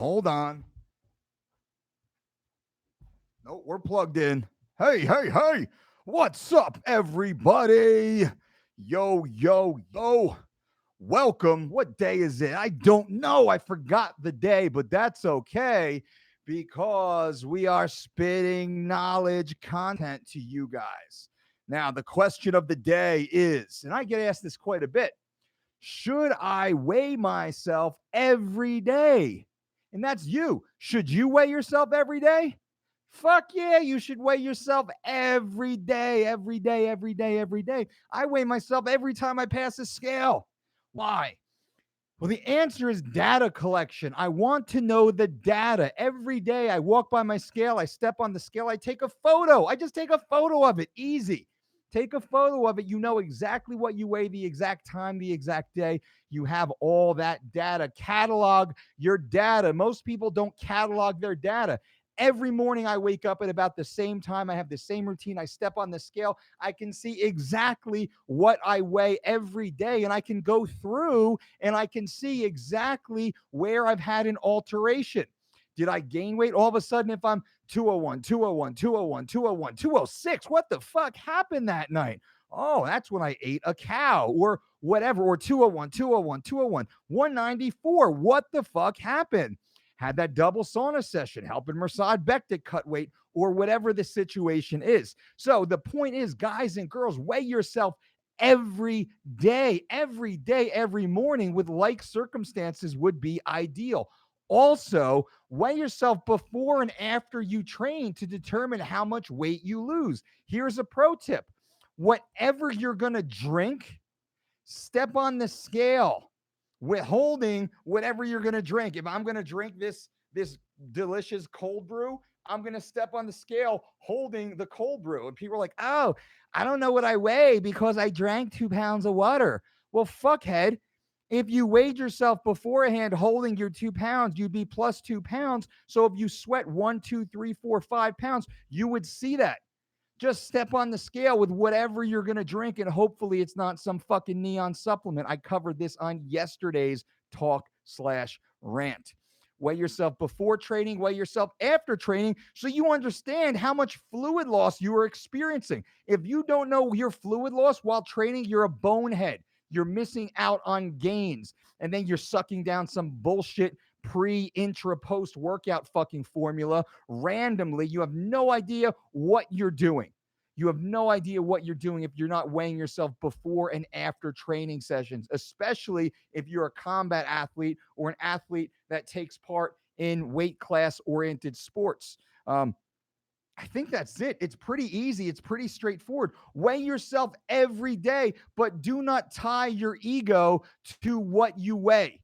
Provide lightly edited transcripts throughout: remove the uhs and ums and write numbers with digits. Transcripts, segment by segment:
Hold on. No, we're plugged in. Hey. What's up, everybody? Yo. Welcome. What day is it? I don't know. I forgot the day, but that's okay because we are spitting knowledge content to you guys. Now, the question of the day is, and I get asked this quite a bit, should I weigh myself every day? And that's you. Should you weigh yourself every day? Fuck yeah, you should weigh yourself every day, every day, every day, every day. I weigh myself every time I pass a scale. Why? Well, the answer is data collection. I want to know the data. Every day I walk by my scale, I step on the scale, I take a photo. I just take a photo of it. Easy. Take a photo of it. You know exactly what you weigh, the exact time, the exact day. You have all that data. Catalog your data. Most people don't catalog their data. Every morning I wake up at about the same time. I have the same routine. I step on the scale. I can see exactly what I weigh every day, and I can go through and I can see exactly where I've had an alteration. Did I gain weight? All of a sudden, if I'm 201, 201, 201, 201, 206, what the fuck happened that night? Oh, that's when I ate a cow or whatever, or 201, 201, 201, 194. What the fuck happened? Had that double sauna session, helping Mirsad Bektik cut weight, or whatever the situation is. So the point is, guys and girls, weigh yourself every day, every morning with like circumstances would be ideal. Also, weigh yourself before and after you train to determine how much weight you lose. Here's a pro tip: whatever you're going to drink, step on the scale with holding whatever you're going to drink. If I'm going to drink this delicious cold brew, I'm going to step on the scale holding the cold brew. And people are like, "Oh, I don't know what I weigh because I drank 2 pounds of water." Well, fuckhead, if you weighed yourself beforehand holding your 2 pounds, you'd be plus 2 pounds. So if you sweat 1, 2, 3, 4, 5 pounds, you would see that. Just step on the scale with whatever you're going to drink, and hopefully it's not some fucking neon supplement. I covered this on yesterday's talk/rant. Weigh yourself before training, weigh yourself after training, so you understand how much fluid loss you are experiencing. If you don't know your fluid loss while training, you're a bonehead. You're missing out on gains, and then you're sucking down some bullshit intra, post workout fucking formula randomly. You have no idea what you're doing. You have no idea what you're doing if you're not weighing yourself before and after training sessions, especially if you're a combat athlete or an athlete that takes part in weight class oriented sports. I think that's it. It's pretty easy. It's pretty straightforward. Weigh yourself every day, but do not tie your ego to what you weigh.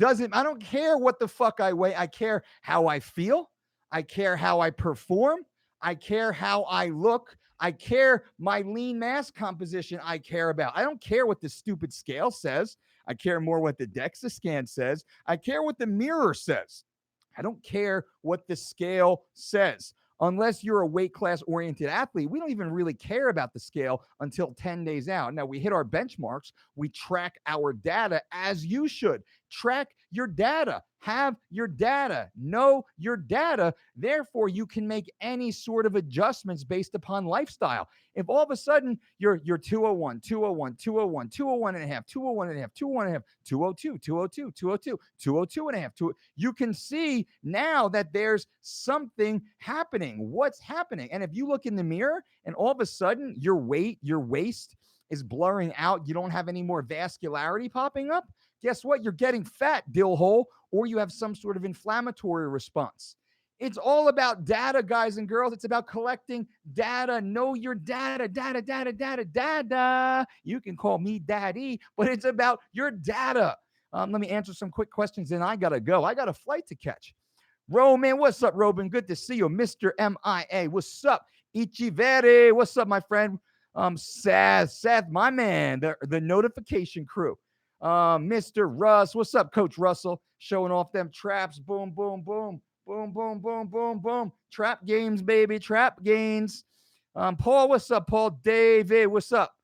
I don't care what the fuck I weigh. I care how I feel. I care how I perform. I care how I look. I care my lean mass composition. I care about. I don't care what the stupid scale says. I care more what the DEXA scan says. I care what the mirror says. I don't care what the scale says. Unless you're a weight class oriented athlete, we don't even really care about the scale until 10 days out. Now, we hit our benchmarks, we track our data as you should. Track your data, have your data, know your data. Therefore, you can make any sort of adjustments based upon lifestyle. If all of a sudden you're 201, 201, 201, 201 and a half, 201 and a half, 201 and a half, 202, 202, 202, 202 and a half, you can see now that there's something happening. What's happening? And if you look in the mirror and all of a sudden your waist is blurring out, you don't have any more vascularity popping up, guess what? You're getting fat, dill hole, or you have some sort of inflammatory response. It's all about data, guys and girls. It's about collecting data. Know your data. You can call me daddy, but it's about your data. Let me answer some quick questions, and I got to go. I got a flight to catch. Roman, what's up, Robin? Good to see you. Mr. MIA, what's up? Ichivere, what's up, my friend? Seth, my man, the notification crew. Mr. Russ, what's up, Coach Russell? Showing off them traps. Boom, boom, boom. Boom, boom, boom, boom, boom. Trap games, baby. Trap games. Paul, what's up, Paul? David, what's up?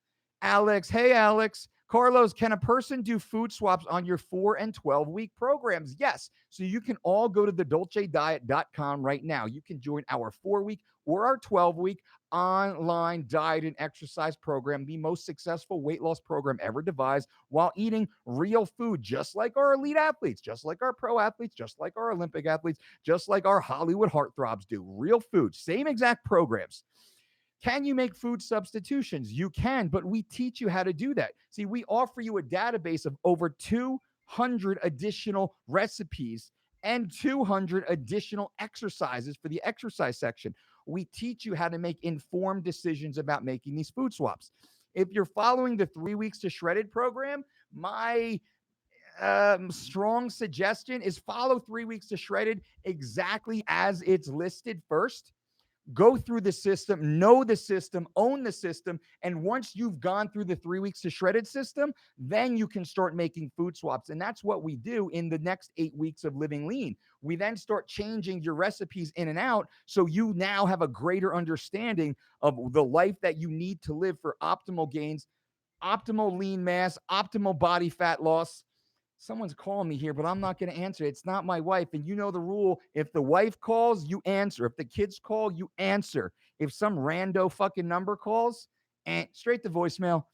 Alex, hey, Alex. Carlos, can a person do food swaps on your 4 and 12-week programs? Yes. So you can all go to the dolcediet.com right now. You can join our 4-week or our 12-week online diet and exercise program, the most successful weight loss program ever devised, while eating real food, just like our elite athletes, just like our pro athletes, just like our Olympic athletes, just like our Hollywood heartthrobs do. Real food, same exact programs. Can you make food substitutions? You can, but we teach you how to do that. See, we offer you a database of over 200 additional recipes and 200 additional exercises for the exercise section. We teach you how to make informed decisions about making these food swaps. If you're following the 3 weeks to shredded program, my strong suggestion is follow 3 weeks to shredded exactly as it's listed first. Go through the system, know the system, own the system. And once you've gone through the 3 weeks to shredded system, then you can start making food swaps. And that's what we do in the next 8 weeks of living lean. We then start changing your recipes in and out. So you now have a greater understanding of the life that you need to live for optimal gains, optimal lean mass, optimal body fat loss. Someone's calling me here, but I'm not going to answer. It's not my wife. And you know the rule. If the wife calls, you answer. If the kids call, you answer. If some rando fucking number calls, and straight to voicemail.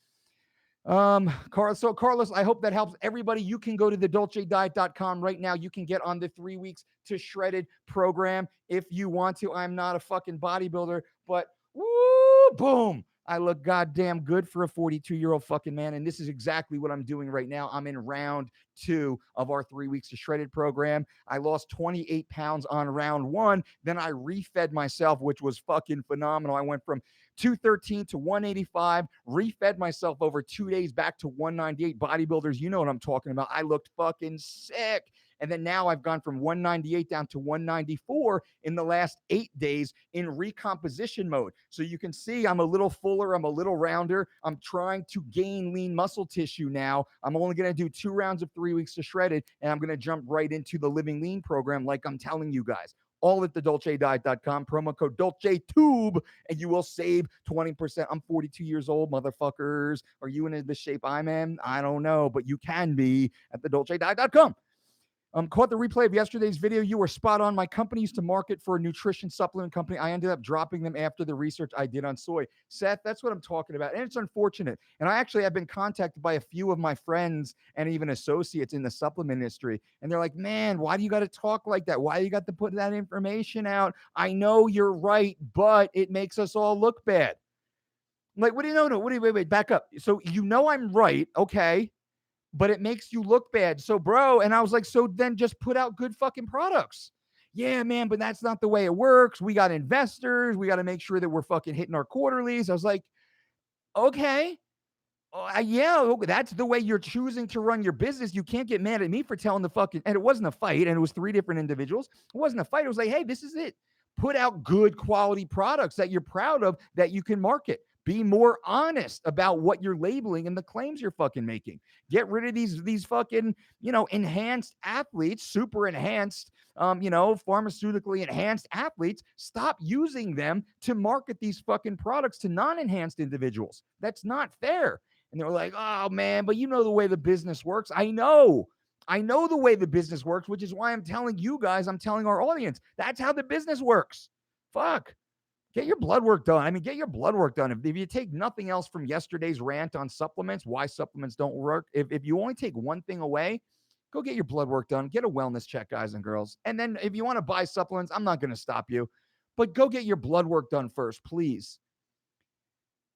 Carlos, I hope that helps everybody. You can go to the dolcediet.com right now. You can get on the 3 weeks to shredded program if you want to. I'm not a fucking bodybuilder, but woo, boom. I look goddamn good for a 42-year-old fucking man. And this is exactly what I'm doing right now. I'm in round 2 of our 3 weeks to shredded program. I lost 28 pounds on round 1. Then I refed myself, which was fucking phenomenal. I went from 213 to 185, refed myself over 2 days back to 198. Bodybuilders, you know what I'm talking about. I looked fucking sick. And then now I've gone from 198 down to 194 in the last 8 days in recomposition mode. So you can see I'm a little fuller, I'm a little rounder. I'm trying to gain lean muscle tissue now. I'm only going to do 2 rounds of 3 weeks to shredded, and I'm going to jump right into the Living Lean program like I'm telling you guys. All at the dolcediet.com, promo code DolceTube, and you will save 20%. I'm 42 years old, motherfuckers. Are you in the shape I'm in? I don't know, but you can be at the dolcediet.com. Caught the replay of yesterday's video. You were spot on. My company used to market for a nutrition supplement company. I ended up dropping them after the research I did on soy. Seth, that's what I'm talking about. And it's unfortunate. And I actually have been contacted by a few of my friends and even associates in the supplement industry. And they're like, man, why do you got to talk like that? Why do you got to put that information out? I know you're right, but it makes us all look bad. I'm like, what do you know? No, what do you, wait, back up. So you know I'm right. Okay. But it makes you look bad. So, bro, and I was like, so then just put out good fucking products. Yeah, man, but that's not the way it works. We got investors. We got to make sure that we're fucking hitting our quarterlies. I was like, okay. Yeah, that's the way you're choosing to run your business. You can't get mad at me for telling the fucking, and it wasn't a fight, and it was 3 different individuals. It wasn't a fight. It was like, hey, this is it. Put out good quality products that you're proud of that you can market. Be more honest about what you're labeling and the claims you're fucking making. Get rid of these fucking, enhanced athletes, super enhanced, pharmaceutically enhanced athletes. Stop using them to market these fucking products to non-enhanced individuals. That's not fair. And they were like, oh man, but you know the way the business works. I know the way the business works, which is why I'm telling you guys, I'm telling our audience, that's how the business works. Fuck. Get your blood work done. I mean, get your blood work done. If you take nothing else from yesterday's rant on supplements, why supplements don't work, if you only take one thing away, go get your blood work done. Get a wellness check, guys and girls. And then if you want to buy supplements, I'm not going to stop you, but go get your blood work done first, please.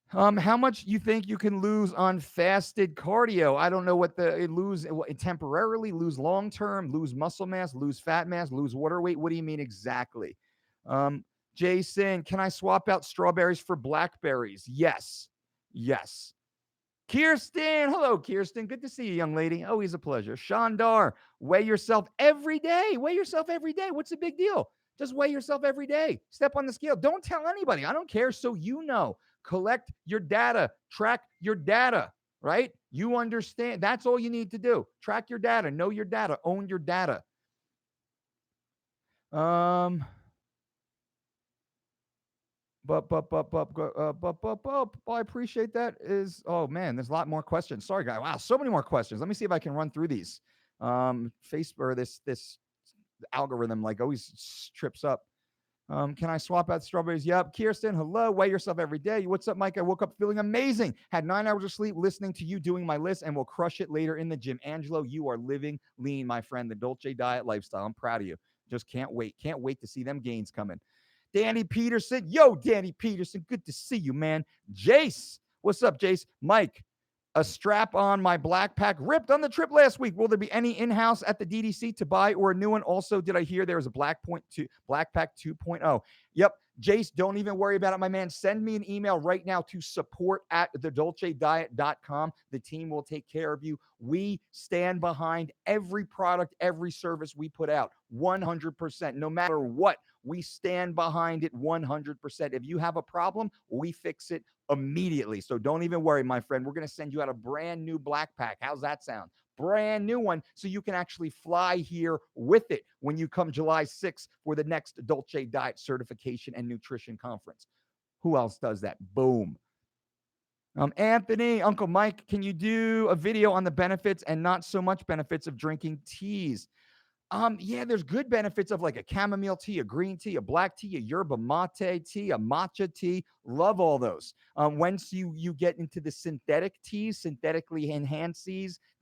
How much you think you can lose on fasted cardio? I don't know what lose temporarily, lose long term, lose muscle mass, lose fat mass, lose water weight. What do you mean exactly? Jason, can I swap out strawberries for blackberries? Yes. Yes. Kirsten, hello, Kirsten. Good to see you, young lady. Always a pleasure. Shandar, weigh yourself every day. Weigh yourself every day. What's the big deal? Just weigh yourself every day. Step on the scale. Don't tell anybody. I don't care. So you know. Collect your data. Track your data, right? You understand. That's all you need to do. Track your data. Know your data. Own your data. I appreciate that. Oh man, there's a lot more questions. Sorry, guy. Wow, so many more questions. Let me see if I can run through these. Facebook or this algorithm like always trips up. Can I swap out strawberries? Yep. Kirsten, hello. Weigh yourself every day. What's up, Mike? I woke up feeling amazing. Had 9 hours of sleep listening to you doing my list and will crush it later in the gym. Angelo, you are living lean, my friend. The Dolce Diet lifestyle. I'm proud of you. Just can't wait. Can't wait to see them gains coming. Danny Peterson. Yo, Danny Peterson. Good to see you, man. Jace. What's up, Jace? Mike, a strap on my black pack ripped on the trip last week. Will there be any in-house at the DDC to buy or a new one? Also, did I hear there was a Black Pack 2.0? Yep. Jace, don't even worry about it, my man. Send me an email right now to support@thedolcediet.com. The team will take care of you. We stand behind every product, every service we put out 100%. No matter what, we stand behind it 100%. If you have a problem, we fix it immediately. So don't even worry, my friend. We're going to send you out a brand new black pack. How's that sound? Brand new one, so you can actually fly here with it when you come July 6th for the next Dolce Diet Certification and Nutrition Conference. Who else does that? Boom. Anthony, Uncle Mike, can you do a video on the benefits and not so much benefits of drinking teas? Yeah, there's good benefits of like a chamomile tea, a green tea, a black tea, a yerba mate tea, a matcha tea. Love all those. Once you get into the synthetic teas, synthetically enhanced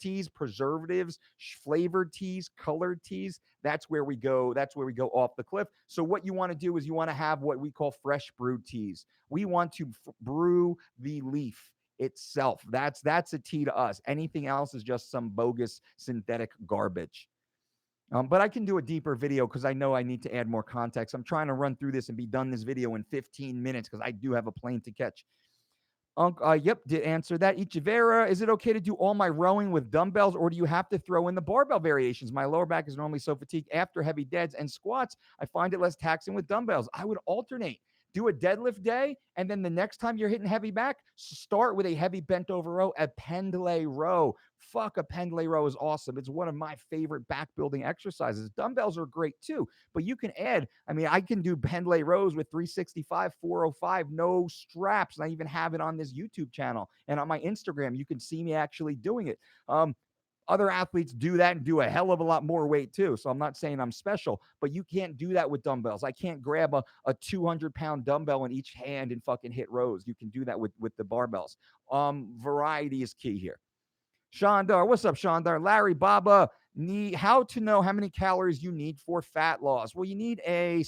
teas, preservatives, flavored teas, colored teas, that's where we go. That's where we go off the cliff. So what you want to do is you want to have what we call fresh brewed teas. We want to brew the leaf itself. That's a tea to us. Anything else is just some bogus synthetic garbage. But I can do a deeper video because I know I need to add more context. I'm trying to run through this and be done this video in 15 minutes because I do have a plane to catch. Yep, did answer that. Ichivera, is it okay to do all my rowing with dumbbells or do you have to throw in the barbell variations? My lower back is normally so fatigued after heavy deads and squats. I find it less taxing with dumbbells. I would alternate. Do a deadlift day, and then the next time you're hitting heavy back, start with a heavy bent over row, a pendlay row. Fuck, a pendlay row is awesome. It's one of my favorite back building exercises. Dumbbells are great too, but you can add, I mean, I can do pendlay rows with 365, 405, no straps. And I even have it on this YouTube channel and on my Instagram. You can see me actually doing it. Other athletes do that and do a hell of a lot more weight too. So I'm not saying I'm special, but you can't do that with dumbbells. I can't grab a 200-pound dumbbell in each hand and fucking hit rows. You can do that with the barbells. Variety is key here. Shandar, what's up, Shandar? Larry, Baba, how to know how many calories you need for fat loss? Well, you need a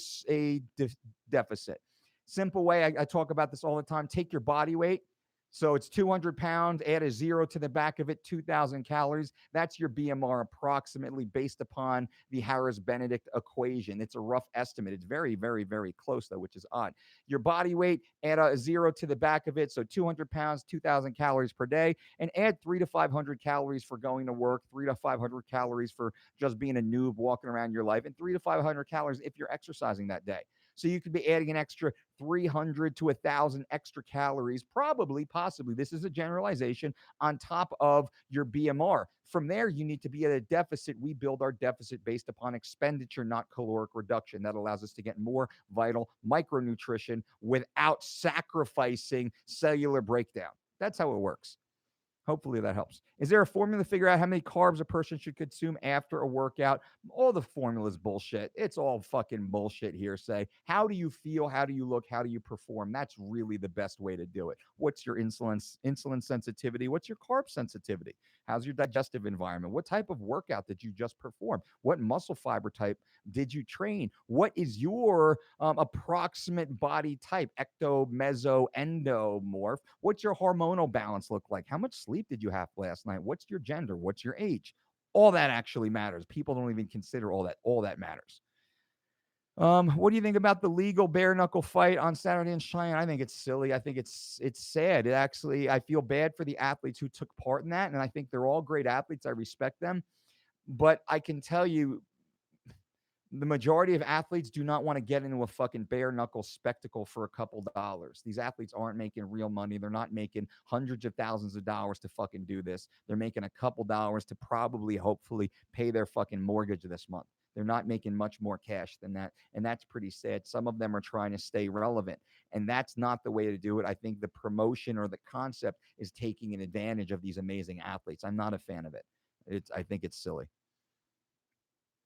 deficit. Simple way, I talk about this all the time. Take your body weight. So it's 200 pounds, add a zero to the back of it, 2,000 calories. That's your BMR approximately based upon the Harris-Benedict equation. It's a rough estimate. It's very, very, very close, though, which is odd. Your body weight, add a zero to the back of it. So 200 pounds, 2,000 calories per day, and add 300 to 500 calories for going to work, 300 to 500 calories for just being a noob walking around your life, and 300 to 500 calories if you're exercising that day. So you could be adding an extra 300 to 1,000 extra calories, probably, possibly. This is a generalization on top of your BMR. From there, you need to be at a deficit. We build our deficit based upon expenditure, not caloric reduction. That allows us to get more vital micronutrition without sacrificing cellular breakdown. That's how it works. Hopefully that helps. Is there a formula to figure out how many carbs a person should consume after a workout? All the formulas bullshit. It's all fucking bullshit hearsay. How do you feel? How do you look? How do you perform? That's really the best way to do it. What's your insulin sensitivity? What's your carb sensitivity? How's your digestive environment? What type of workout did you just perform? What muscle fiber type did you train? What is your approximate body type? Ecto, meso, endomorph. What's your hormonal balance look like? How much sleep did you have last night? What's your gender? What's your age? All that actually matters. People don't even consider all that. All that matters. What do you think about the legal bare knuckle fight on Saturday in Cheyenne? I think it's silly. I think it's sad. It actually, I feel bad for the athletes who took part in that, and I think they're all great athletes. I respect them, but I can tell you, the majority of athletes do not want to get into a fucking bare knuckle spectacle for a couple dollars. These athletes aren't making real money. They're not making hundreds of thousands of dollars to fucking do this. They're making a couple dollars to probably, hopefully, pay their fucking mortgage this month. They're not making much more cash than that. And that's pretty sad. Some of them are trying to stay relevant. And that's not the way to do it. I think the promotion or the concept is taking an advantage of these amazing athletes. I'm not a fan of it. I think it's silly.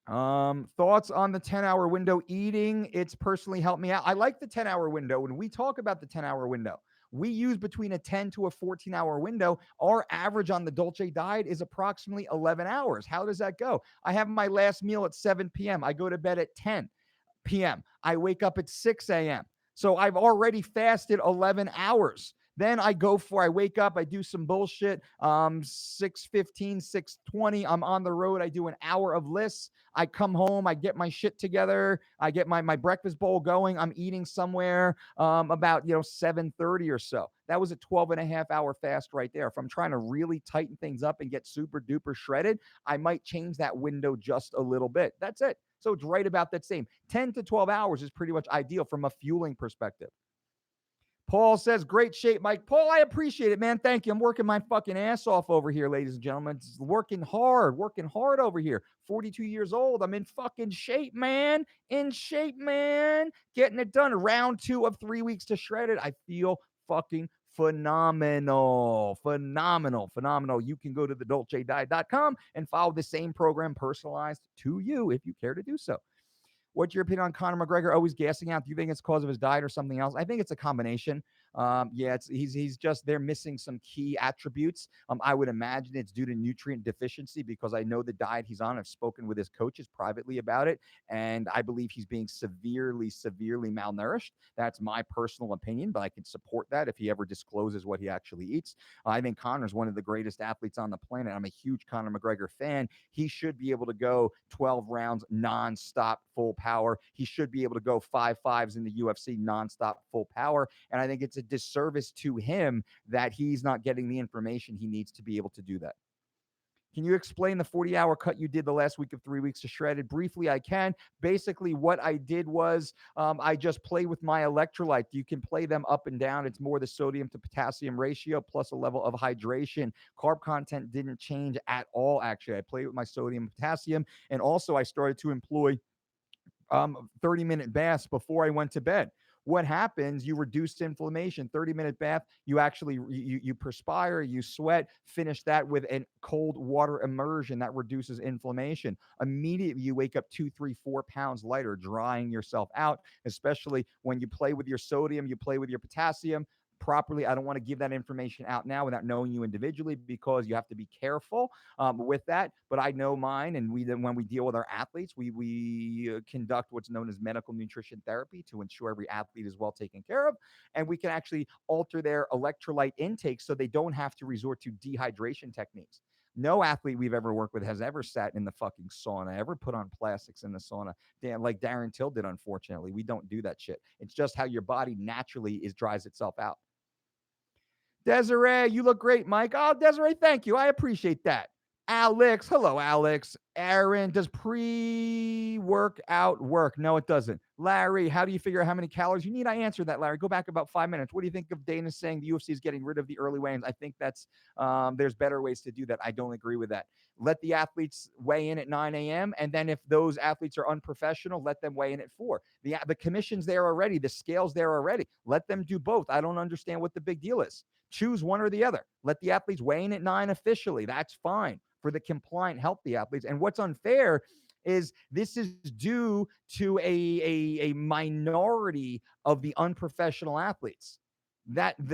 Thoughts on the 10-hour window eating? It's personally helped me out. I like the 10-hour window. When we talk about the 10-hour window, we use between a 10 to a 14-hour window. Our average on the Dolce diet is approximately 11 hours. How does that go? I have my last meal at 7 p.m. I go to bed at 10 p.m. I wake up at 6 a.m. So I've already fasted 11 hours. Then I wake up, I do some bullshit. 6:15, 6:20, I'm on the road. I do an hour of lists. I come home, I get my shit together. I get my breakfast bowl going. I'm eating somewhere about 7:30 or so. That was a 12 and a half hour fast right there. If I'm trying to really tighten things up and get super duper shredded, I might change that window just a little bit. That's it. So it's right about that same 10 to 12 hours is pretty much ideal from a fueling perspective. Paul says, great shape, Mike. Paul, I appreciate it, man. Thank you. I'm working my fucking ass off over here, ladies and gentlemen. It's working hard over here. 42 years old. I'm in fucking shape, man. In shape, man. Getting it done. Round 2 of 3 weeks to shred it. I feel fucking phenomenal. You can go to thedolcediet.com and follow the same program personalized to you if you care to do so. What's your opinion on Conor McGregor always gassing out? Do you think it's because of his diet or something else? I think it's a combination. He's just they're missing some key attributes. I would imagine it's due to nutrient deficiency because I know the diet he's on. I've spoken with his coaches privately about it, and I believe he's being severely malnourished. That's my personal opinion, but I can support that if he ever discloses what he actually eats. I think Conor's one of the greatest athletes on the planet. I'm a huge Conor McGregor fan. He should be able to go 12 rounds nonstop full power. He should be able to go 5-5s in the UFC nonstop full power. And I think it's a disservice to him that he's not getting the information he needs to be able to do that. Can you explain the 40-hour cut you did the last week of 3 weeks to shredded? Briefly, I can. Basically, what I did was I just play with my electrolyte. You can play them up and down. It's more the sodium to potassium ratio plus a level of hydration. Carb content didn't change at all, actually. I played with my sodium and potassium. And also, I started to employ 30-minute baths before I went to bed. What happens? You reduce inflammation. 30-minute bath, you actually you perspire, you sweat, finish that with a cold water immersion that reduces inflammation. Immediately you wake up 2, 3, 4 pounds lighter, drying yourself out, especially when you play with your sodium, you play with your potassium properly. I don't want to give that information out now without knowing you individually because you have to be careful with that. But I know mine, and when we deal with our athletes, we conduct what's known as medical nutrition therapy to ensure every athlete is well taken care of, and we can actually alter their electrolyte intake so they don't have to resort to dehydration techniques. No athlete we've ever worked with has ever sat in the fucking sauna, ever put on plastics in the sauna. Damn, like Darren Till did, unfortunately. We don't do that shit. It's just how your body naturally dries itself out. Desiree, you look great, Mike. Oh, Desiree, thank you. I appreciate that. Alex, hello, Alex. Aaron, does pre-workout work? No, it doesn't. Larry, how do you figure out how many calories you need? I answered that, Larry. Go back about 5 minutes. What do you think of Dana saying the UFC is getting rid of the early weigh-ins? I think that's there's better ways to do that. I don't agree with that. Let the athletes weigh in at 9 a.m. And then if those athletes are unprofessional, let them weigh in at 4. The commission's there already. The scale's there already. Let them do both. I don't understand what the big deal is. Choose one or the other. Let the athletes weigh in at 9 officially. That's fine for the compliant, healthy athletes. And what's unfair is this is due to a minority of the unprofessional athletes.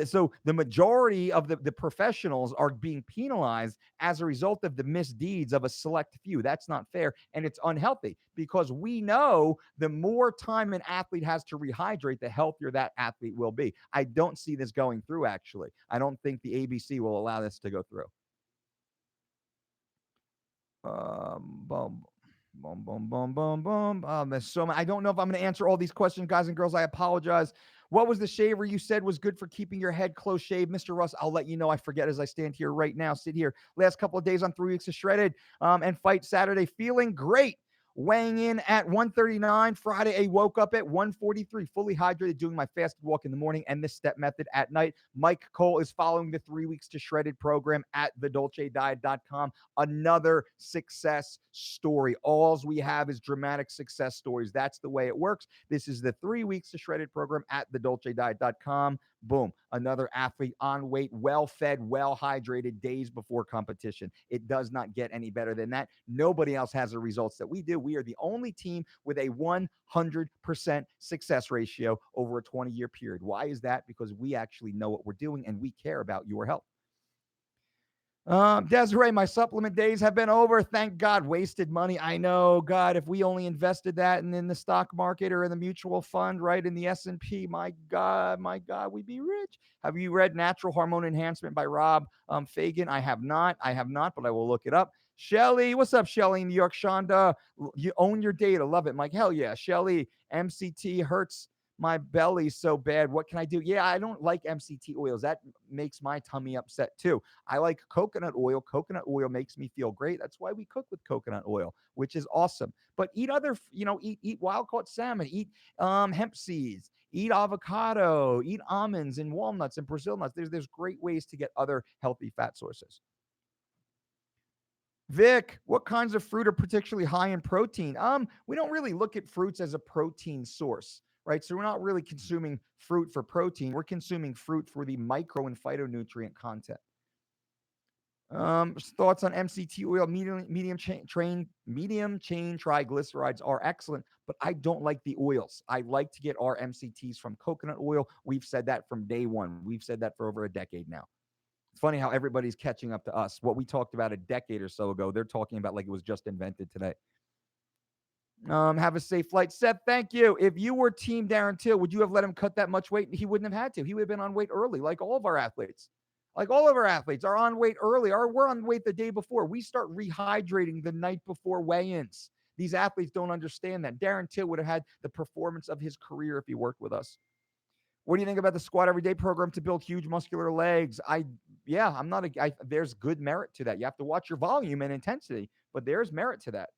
So the majority of the professionals are being penalized as a result of the misdeeds of a select few. That's not fair, and it's unhealthy because we know the more time an athlete has to rehydrate, the healthier that athlete will be. I don't see this going through, actually. I don't think the ABC will allow this to go through. Boom, boom, boom, boom, boom, boom. There's so many. I don't know if I'm going to answer all these questions, guys and girls. I apologize. What was the shaver you said was good for keeping your head close shaved? Mr. Russ, I'll let you know. I forget as I stand here right now, sit here. Last couple of days on 3 weeks of shredded and fight Saturday. Feeling great. weighing in at 139. Friday, I woke up at 143, fully hydrated, doing my fasted walk in the morning and the step method at night. Mike Cole is following the 3 weeks to shredded program at thedolcediet.com. Another success story. Alls we have is dramatic success stories. That's the way it works. This is the 3 weeks to shredded program at thedolcediet.com. Boom. Another athlete on weight, well fed, well hydrated days before competition. It does not get any better than that. Nobody else has the results that we do. We are the only team with a 100% success ratio over a 20-year period. Why is that? Because we actually know what we're doing and we care about your health. Desiree, my supplement days have been over. Thank God. Wasted money. I know. God, if we only invested that in the stock market or in the mutual fund, right, in the S&P, my God, we'd be rich. Have you read Natural Hormone Enhancement by Rob Fagan? I have not, but I will look it up. Shelly, what's up, Shelly in New York? Shonda, you own your data. Love it, Mike. Hell yeah. Shelly, MCT hurts my belly so bad. What can I do? Yeah, I don't like MCT oils. That makes my tummy upset too. I like coconut oil. Coconut oil makes me feel great. That's why we cook with coconut oil, which is awesome. But eat other, eat wild caught salmon, eat hemp seeds, eat avocado, eat almonds and walnuts and Brazil nuts. There's great ways to get other healthy fat sources. Vic, what kinds of fruit are particularly high in protein? We don't really look at fruits as a protein source, right? So we're not really consuming fruit for protein. We're consuming fruit for the micro and phytonutrient content. Thoughts on MCT oil? Medium chain triglycerides are excellent, but I don't like the oils. I like to get our MCTs from coconut oil. We've said that from day one. We've said that for over a decade now. It's funny how everybody's catching up to us. What we talked about a decade or so ago, they're talking about like it was just invented today. Have a safe flight. Seth, thank you. If you were Team Darren Till, would you have let him cut that much weight? He wouldn't have had to. He would have been on weight early, like all of our athletes. Like all of our athletes are on weight early, or we're on weight the day before. We start rehydrating the night before weigh-ins. These athletes don't understand that. Darren Till would have had the performance of his career if he worked with us. What do you think about the squat everyday program to build huge muscular legs? I'm not there's good merit to that. You have to watch your volume and intensity, but there's merit to that.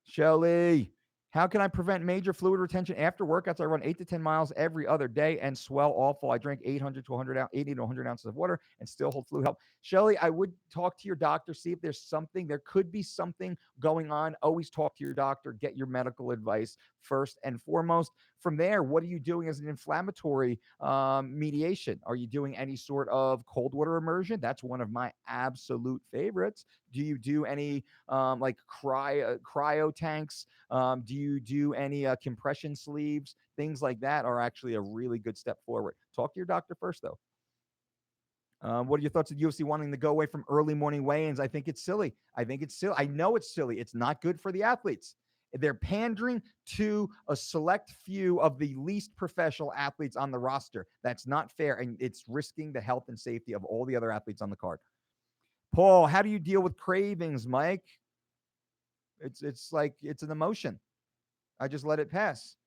Shelly, how can I prevent major fluid retention after workouts? I run 8 to 10 miles every other day and swell awful. I drink 80 to 100 ounces of water and still hold fluid help. Shelly, I would talk to your doctor, see if there's something. There could be something going on. Always talk to your doctor. Get your medical advice first and foremost. From there, what are you doing as an inflammatory mediation? Are you doing any sort of cold water immersion? That's one of my absolute favorites. Do you do any like cryo tanks? Do you do any compression sleeves? Things like that are actually a really good step forward. Talk to your doctor first, though. What are your thoughts on UFC wanting to go away from early morning weigh-ins? I think it's silly. I know it's silly. It's not good for the athletes. They're pandering to a select few of the least professional athletes on the roster. That's not fair, and it's risking the health and safety of all the other athletes on the card. Paul, how do you deal with cravings, Mike? It's like it's an emotion. I just let it pass.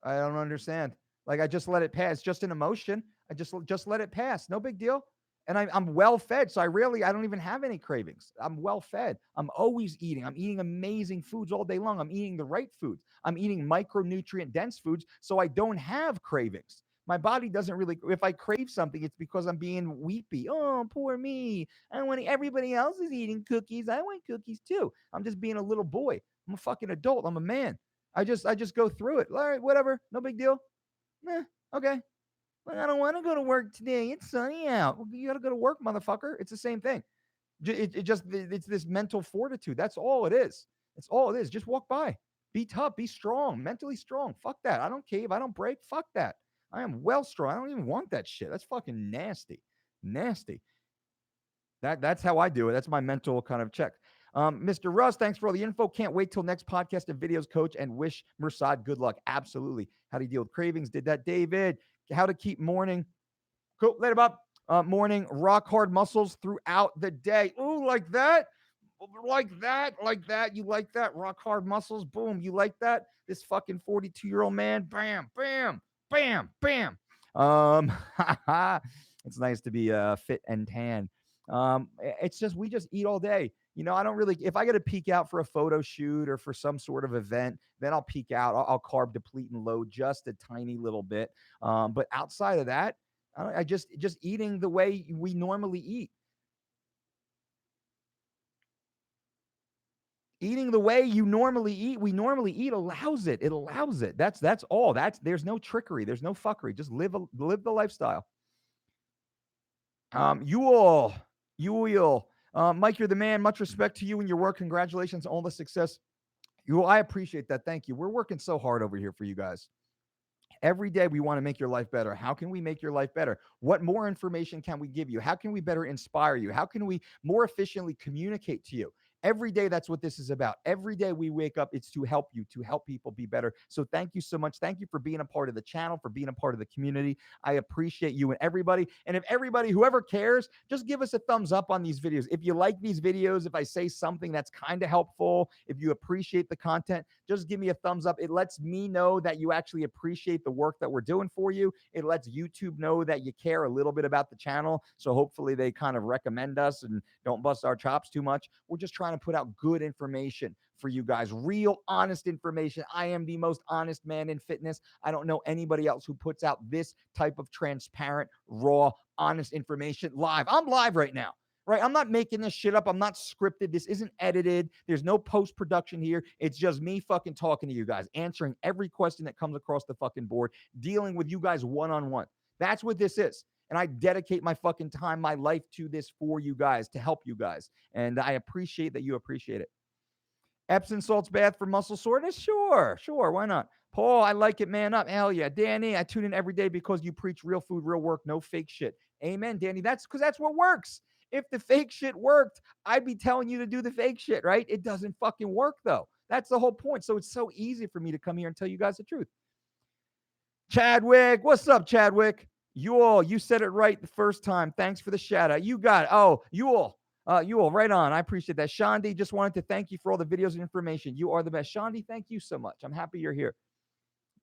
I don't understand. Like I just let it pass. Just an emotion. I just let it pass. No big deal. And I'm well fed, so I don't even have any cravings. I'm well fed. I'm always eating. I'm eating amazing foods all day long. I'm eating the right foods. I'm eating micronutrient dense foods, so I don't have cravings. My body doesn't really. If I crave something, it's because I'm being weepy. Oh, poor me. I want everybody else is eating cookies. I want cookies too. I'm just being a little boy. I'm a fucking adult. I'm a man. I just go through it. All right, whatever. No big deal. Okay. Like, I don't want to go to work today. It's sunny out. Well, you got to go to work, motherfucker. It's the same thing. It's this mental fortitude. That's all it is. It's all it is. Just walk by. Be tough. Be strong. Mentally strong. Fuck that. I don't cave. I don't break. Fuck that. I am well strong. I don't even want that shit. That's fucking nasty. Nasty. That's how I do it. That's my mental kind of check. Mr. Russ, thanks for all the info. Can't wait till next podcast and videos, coach, and wish Mursad good luck. Absolutely. How do you deal with cravings? Did that, David. How to keep morning. Cool. Later, Bob. Morning rock hard muscles throughout the day. Ooh, like that. Like that. You like that? Rock hard muscles. Boom. You like that? This fucking 42-year-old man. Bam, bam, bam, bam. It's nice to be fit and tan. It's just we just eat all day. I don't really, if I got to peak out for a photo shoot or for some sort of event, then I'll peak out. I'll carb deplete and load just a tiny little bit. But outside of that, I just eating the way we normally eat. Eating the way you normally eat, we normally eat allows it. It allows it. That's all. There's no trickery. There's no fuckery. Just live the lifestyle. You all, you will. Mike, you're the man. Much respect to you and your work. Congratulations on all the success. I appreciate that. Thank you. We're working so hard over here for you guys. Every day we want to make your life better. How can we make your life better? What more information can we give you? How can we better inspire you? How can we more efficiently communicate to you? Every day, that's what this is about. Every day we wake up, it's to help you, to help people be better. So thank you so much. Thank you for being a part of the channel, for being a part of the community. I appreciate you and everybody. And if everybody, whoever cares, just give us a thumbs up on these videos. If you like these videos, if I say something that's kind of helpful, if you appreciate the content, just give me a thumbs up. It lets me know that you actually appreciate the work that we're doing for you. It lets YouTube know that you care a little bit about the channel. So hopefully they kind of recommend us and don't bust our chops too much. We're just trying to put out good information for you guys, real honest information. I am the most honest man in fitness. I don't know anybody else who puts out this type of transparent, raw, honest information live. I'm live right now. Right? I'm not making this shit up. I'm not scripted. This isn't edited. There's no post production here. It's just me fucking talking to you guys, answering every question that comes across the fucking board, dealing with you guys one on one. That's what this is. And I dedicate my fucking time, my life to this for you guys, to help you guys. And I appreciate that you appreciate it. Epsom salts bath for muscle soreness? Sure, sure. Why not? Paul, I like it, man up. Hell yeah. Danny, I tune in every day because you preach real food, real work, no fake shit. Amen, Danny. That's because that's what works. If the fake shit worked, I'd be telling you to do the fake shit, right? It doesn't fucking work, though. That's the whole point. So it's so easy for me to come here and tell you guys the truth. Chadwick, what's up, Chadwick? You said it right the first time. Thanks for the shout out. You got it. Oh, Yule, right on. I appreciate that. Shandi, just wanted to thank you for all the videos and information. You are the best. Shandi, thank you so much. I'm happy you're here.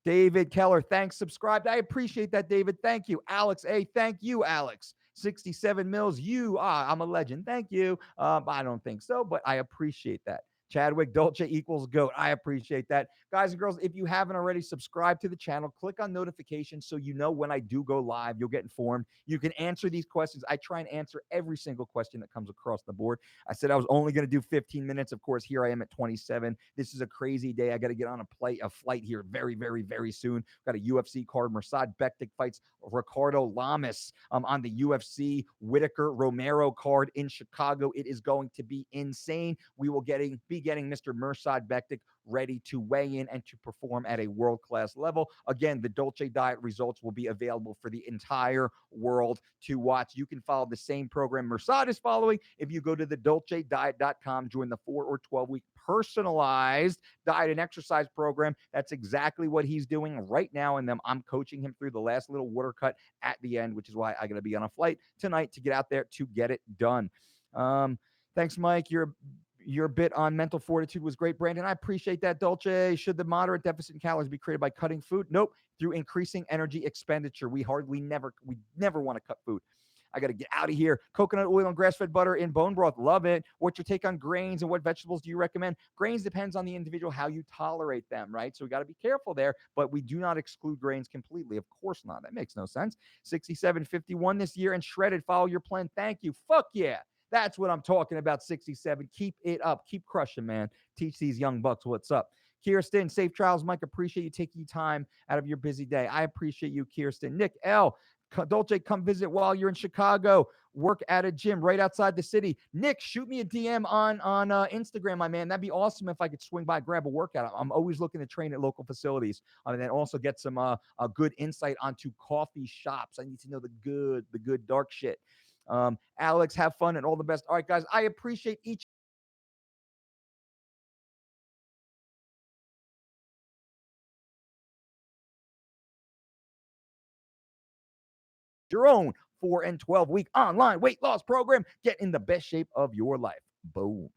David Keller, thanks. Subscribed. I appreciate that, David. Thank you. Alex A, thank you, Alex. 67 mils. I'm a legend. Thank you. I don't think so, but I appreciate that. Chadwick, Dolce equals GOAT. I appreciate that. Guys and girls, if you haven't already, subscribed to the channel, click on notifications so you know when I do go live. You'll get informed. You can answer these questions. I try and answer every single question that comes across the board. I said I was only going to do 15 minutes. Of course, here I am at 27. This is a crazy day. I got to get on a flight here very, very, very soon. Got a UFC card. Mirsad Bektik fights Ricardo Lamas on the UFC Whitaker Romero card in Chicago. It is going to be insane. We will be getting Mr. Mirsad Bektik ready to weigh in and to perform at a world-class level. Again, the Dolce Diet results will be available for the entire world to watch. You can follow the same program Mirsad is following if you go to thedolcediet.com, join the 4 or 12-week personalized diet and exercise program. That's exactly what he's doing right now. And then I'm coaching him through the last little water cut at the end, which is why I got to be on a flight tonight to get out there to get it done. Thanks, Mike. Your bit on mental fortitude was great, Brandon. I appreciate that, Dolce. Should the moderate deficit in calories be created by cutting food? Nope. Through increasing energy expenditure. We never want to cut food. I got to get out of here. Coconut oil and grass-fed butter in bone broth. Love it. What's your take on grains and what vegetables do you recommend? Grains depends on the individual, how you tolerate them, right? So we got to be careful there, but we do not exclude grains completely. Of course not. That makes no sense. 67.51 this year and shredded. Follow your plan. Thank you. Fuck yeah. That's what I'm talking about, 67. Keep it up. Keep crushing, man. Teach these young bucks what's up. Kirsten, safe trials. Mike, appreciate you taking time out of your busy day. I appreciate you, Kirsten. Nick L., Dolce, come visit while you're in Chicago. Work at a gym right outside the city. Nick, shoot me a DM on Instagram, my man. That'd be awesome if I could swing by, grab a workout. I'm always looking to train at local facilities, and then also get some a good insight onto coffee shops. I need to know the good dark shit. Alex, have fun and all the best. All right, guys, I appreciate each your own 4 and 12 week online weight loss program. Get in the best shape of your life. Boom.